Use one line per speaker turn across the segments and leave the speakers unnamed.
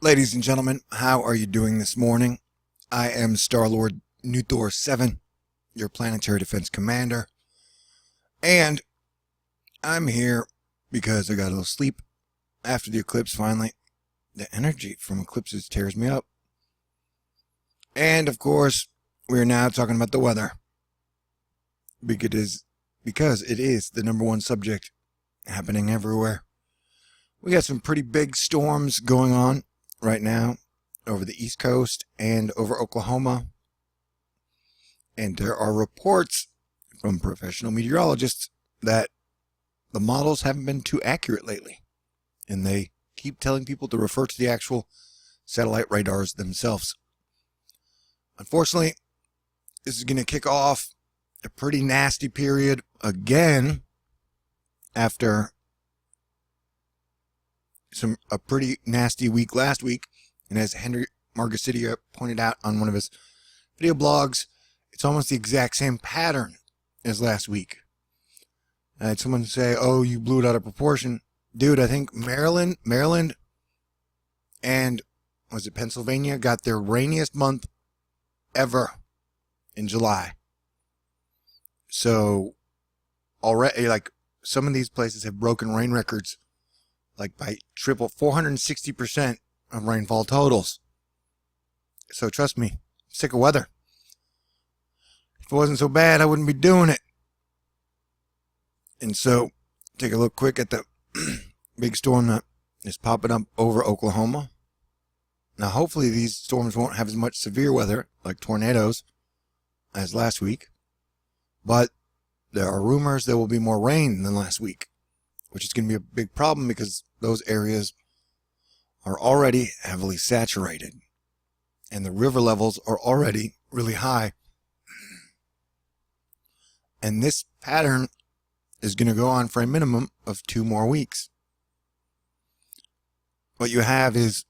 Ladies and gentlemen, how are you doing this morning? I am Star-Lord New Thor 7, your planetary defense commander, and I'm here because I got a little sleep after the eclipse finally. The energy from eclipses tears me up. And of course, we're now talking about the weather because it is the #1 subject happening everywhere. We got some pretty big storms going on right now over the East Coast and over Oklahoma. And there are reports from professional meteorologists that the models haven't been too accurate lately. And they keep telling people to refer to the actual satellite radars themselves. Unfortunately, this is going to kick off a pretty nasty period again after a pretty nasty week last week. And as Henry Margasitia pointed out on one of his video blogs, it's almost the exact same pattern as last week. I had someone say, oh, you blew it out of proportion. Dude, I think Maryland, and was it Pennsylvania, got their rainiest month ever in July. So already, like, some of these places have broken rain records, like by 460% of rainfall totals. So trust me, I'm sick of weather. If it wasn't so bad, I wouldn't be doing it. And so, take a look quick at the big storm that is popping up over Oklahoma. Now, hopefully these storms won't have as much severe weather, like tornadoes, as last week. But there are rumors there will be more rain than last week, which is going to be a big problem because those areas are already heavily saturated. And the river levels are already really high. And this pattern is going to go on for a minimum of 2 more weeks. What you have is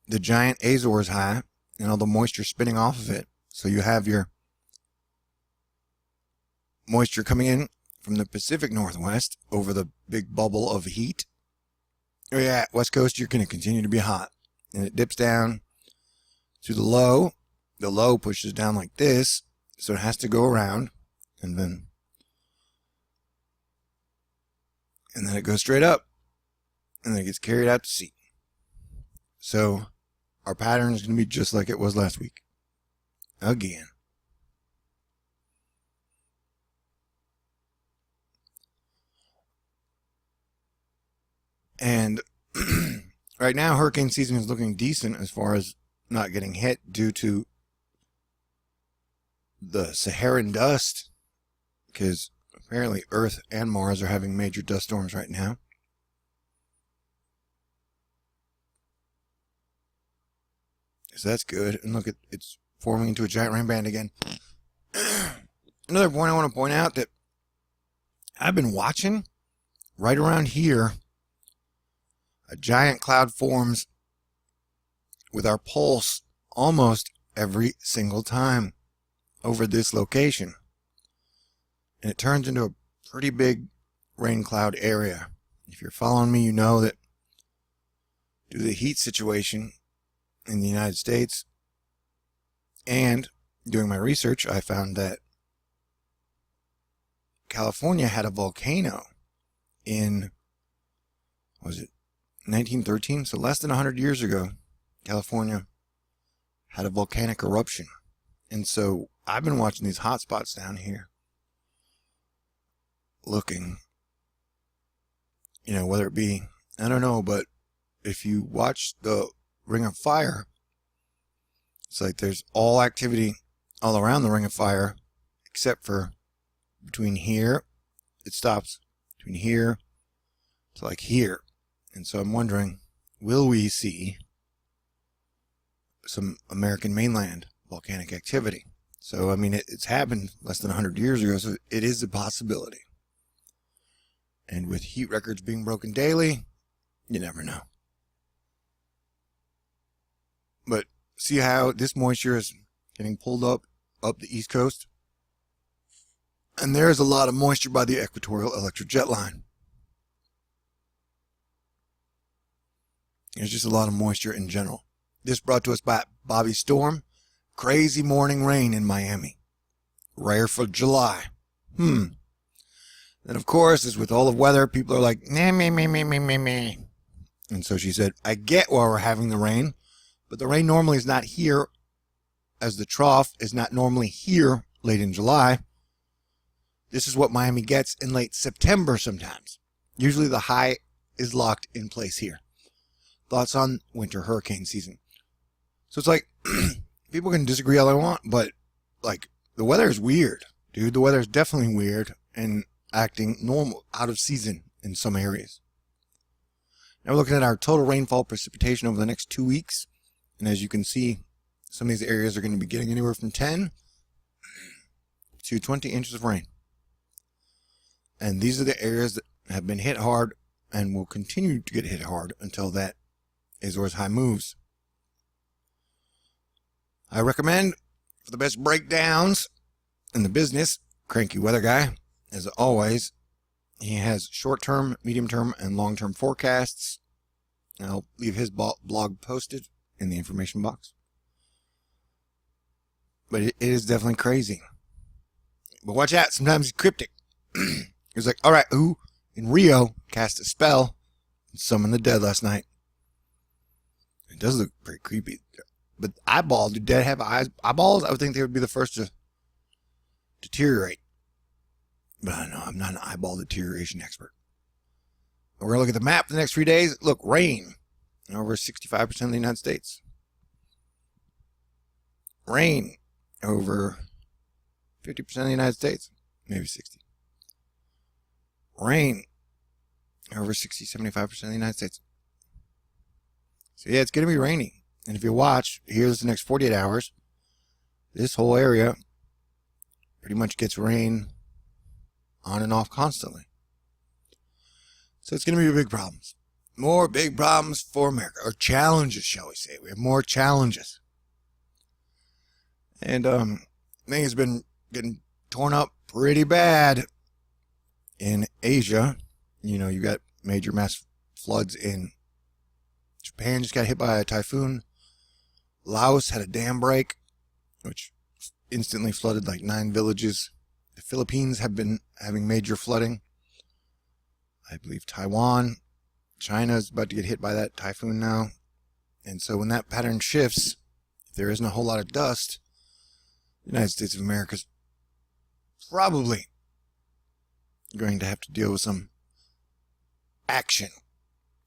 the giant Azores high and all the moisture spinning off of it. So you have your moisture coming in from the Pacific Northwest over the big bubble of heat. Oh yeah, West Coast, you're going to continue to be hot. And it dips down to the low. The low pushes down like this, so it has to go around, and then it goes straight up, and then it gets carried out to sea. So our pattern is going to be just like it was last week. Again. And right now, hurricane season is looking decent as far as not getting hit due to the Saharan dust, because apparently Earth and Mars are having major dust storms right now. So that's good. And look, it's forming into a giant rain band again. Another point I want to point out that I've been watching right around here. A giant cloud forms with our pulse almost every single time over this location. And it turns into a pretty big rain cloud area. If you're following me, you know that due to the heat situation in the United States and doing my research, I found that California had a volcano in, was it 1913? So less than 100 years ago, California had a volcanic eruption. And so I've been watching these hot spots down here, looking, whether it be, I don't know, but if you watch the Ring of Fire, it's like there's all activity all around the Ring of Fire, except for between here, it stops between here to like here. And so I'm wondering, will we see some American mainland volcanic activity? So, I mean, it's happened less than 100 years ago, so it is a possibility. And with heat records being broken daily, you never know. But see how this moisture is getting pulled up the East Coast? And there's a lot of moisture by the equatorial electric jet line. There's just a lot of moisture in general. This brought to us by Bobby Storm. Crazy morning rain in Miami. Rare for July. And of course, as with all of weather, people are like, nah, me, me, me, me, me, me. And so she said, I get why we're having the rain, but the rain normally is not here, as the trough is not normally here late in July. This is what Miami gets in late September sometimes. Usually the high is locked in place here. Thoughts on winter hurricane season. So it's like, people can disagree all they want, but like, the weather is weird, dude. The weather is definitely weird and acting normal, out of season in some areas. Now we're looking at our total rainfall precipitation over the next 2 weeks. And as you can see, some of these areas are going to be getting anywhere from 10 to 20 inches of rain. And these are the areas that have been hit hard and will continue to get hit hard until that Azores high moves. I recommend, for the best breakdowns in the business, Cranky Weather Guy. As always, he has short-term, medium-term, and long-term forecasts. And I'll leave his blog posted in the information box. But it is definitely crazy. But watch out, sometimes he's cryptic. He's like, all right, who in Rio cast a spell and summoned the dead last night? It does look pretty creepy. But eyeballs, do dead have eyeballs? I would think they would be the first to deteriorate. But I don't know, I'm not an eyeball deterioration expert. We're going to look at the map for the next 3 days. Look, rain over 65% of the United States. Rain over 50% of the United States. Maybe 60. Rain over 60-75% of the United States. So yeah, it's going to be rainy. And if you watch, here's the next 48 hours. This whole area pretty much gets rain on and off constantly. So it's going to be big problems. More big problems for America. Or challenges, shall we say. We have more challenges. And thing has been getting torn up pretty bad in Asia. You know, you got major mass floods in Japan, just got hit by a typhoon. Laos had a dam break, which instantly flooded like 9 villages. The Philippines have been having major flooding. I believe Taiwan, China is about to get hit by that typhoon now. And so when that pattern shifts, if there isn't a whole lot of dust, the United States of America is probably going to have to deal with some action.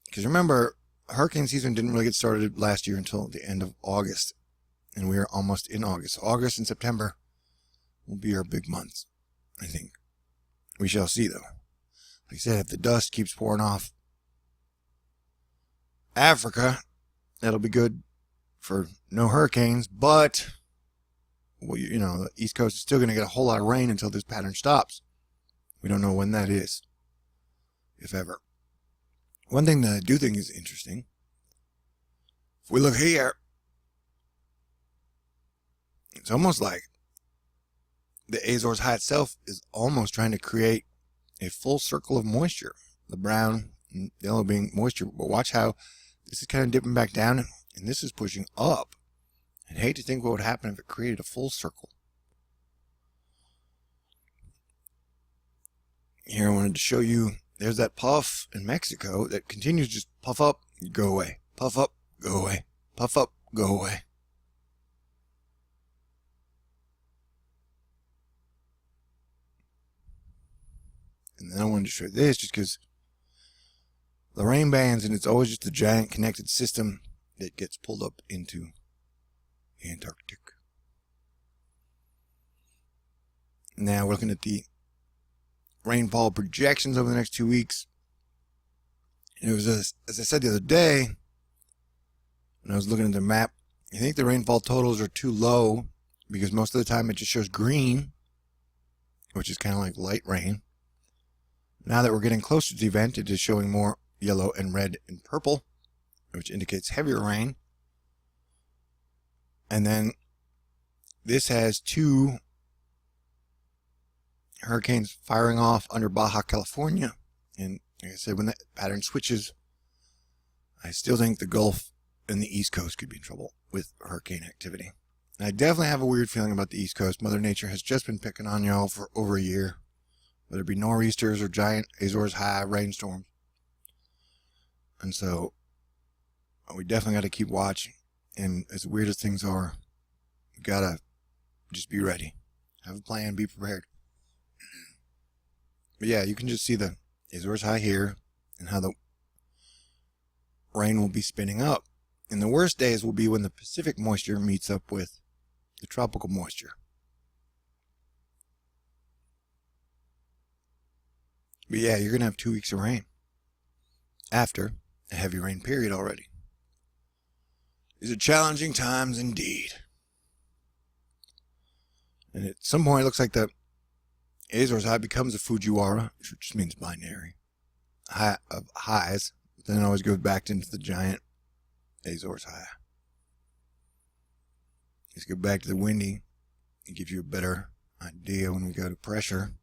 Because remember, hurricane season didn't really get started last year until the end of August. And we are almost in August. August and September will be our big months, I think. We shall see, though. Like I said, if the dust keeps pouring off Africa, that'll be good for no hurricanes. But, well, you know, the East Coast is still going to get a whole lot of rain until this pattern stops. We don't know when that is, if ever. One thing that I do think is interesting, if we look here, it's almost like the Azores high itself is almost trying to create a full circle of moisture. The brown and yellow being moisture. But watch how this is kind of dipping back down, and this is pushing up. I'd hate to think what would happen if it created a full circle. Here I wanted to show you, there's that puff in Mexico that continues to just puff up, go away. Puff up, go away. Puff up, go away. And then I wanted to show you this just because the rain bands, and it's always just a giant connected system that gets pulled up into the Antarctic. Now we're looking at the rainfall projections over the next 2 weeks. And it was, as I said the other day, when I was looking at the map, I think the rainfall totals are too low because most of the time it just shows green, which is kind of like light rain. Now that we're getting closer to the event, it is showing more yellow and red and purple, which indicates heavier rain. And then this has 2 hurricanes firing off under Baja California. And like I said, when that pattern switches, I still think the Gulf and the East Coast could be in trouble with hurricane activity. And I definitely have a weird feeling about the East Coast. Mother Nature has just been picking on y'all for over a year, whether it be nor'easters or giant Azores high rainstorms. And so we definitely got to keep watching. And as weird as things are, you got to just be ready. Have a plan, be prepared. But yeah, you can just see the Azores high here and how the rain will be spinning up. And the worst days will be when the Pacific moisture meets up with the tropical moisture. But yeah, you're going to have 2 weeks of rain after a heavy rain period already. These are challenging times indeed. And at some point, it looks like the Azores high becomes a Fujiwara, which just means binary high of highs. But then it always goes back into the giant Azores high. Let's go back to the windy and give you a better idea when we go to pressure.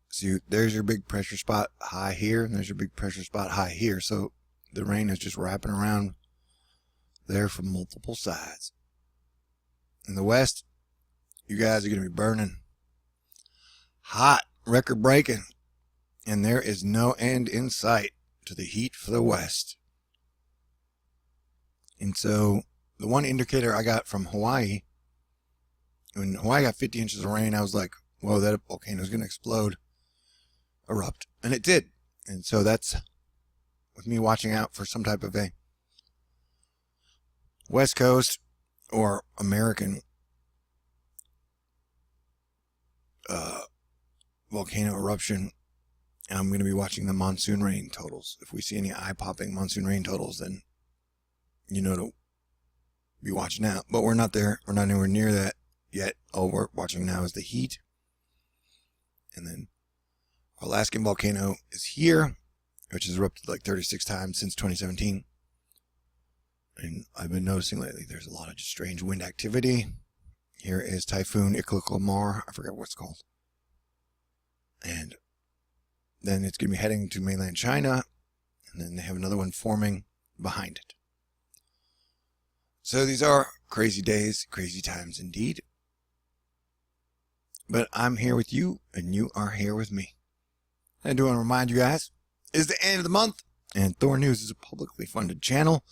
See, there's your big pressure spot high here, and there's your big pressure spot high here. So the rain is just wrapping around there from multiple sides. In the west, you guys are going to be burning hot, record breaking, and there is no end in sight to the heat for the west. And so the one indicator I got from Hawaii, when Hawaii got 50 inches of rain, I was like, whoa, that volcano is going to explode, erupt. And it did. And so that's with me watching out for some type of a West Coast or American volcano eruption. I'm going to be watching the monsoon rain totals. If we see any eye-popping monsoon rain totals, then you know to be watching out. But we're not there. We're not anywhere near that yet. All we're watching now is the heat. And then our Alaskan volcano is here, which has erupted like 36 times since 2017. And I've been noticing lately there's a lot of just strange wind activity. Here is Typhoon Ikliklamar. I forget what it's called. And then it's going to be heading to mainland China. And then they have another one forming behind it. So these are crazy days, crazy times indeed. But I'm here with you, and you are here with me. I do want to remind you guys, it's the end of the month, and Thorn News is a publicly funded channel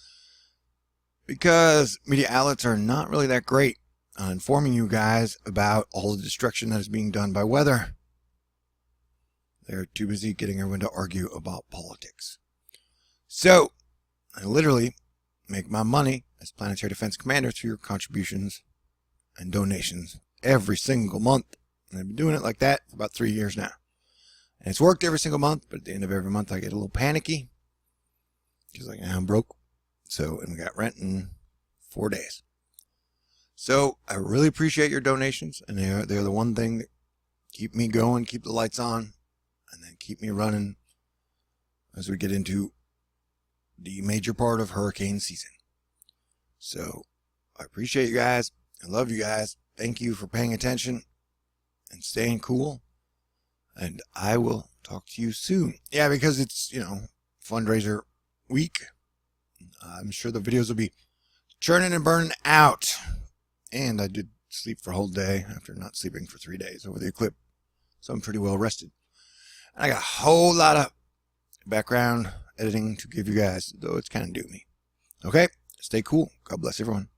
because media outlets are not really that great on informing you guys about all the destruction that is being done by weather. They're too busy getting everyone to argue about politics. So, I literally make my money as Planetary Defense Commander through your contributions and donations every single month. And I've been doing it like that for about 3 years now. And it's worked every single month, but at the end of every month I get a little panicky. Because like, I'm broke. So, and we got rent in 4 days. So, I really appreciate your donations. And they're the one thing that keep me going, keep the lights on, and then keep me running as we get into the major part of hurricane season. So, I appreciate you guys. I love you guys. Thank you for paying attention and staying cool. And I will talk to you soon. Yeah, because it's, fundraiser week. I'm sure the videos will be churning and burning out. And I did sleep for a whole day after not sleeping for 3 days over the eclipse. So I'm pretty well rested. And I got a whole lot of background editing to give you guys, though it's kind of doomy. Okay? Stay cool. God bless everyone.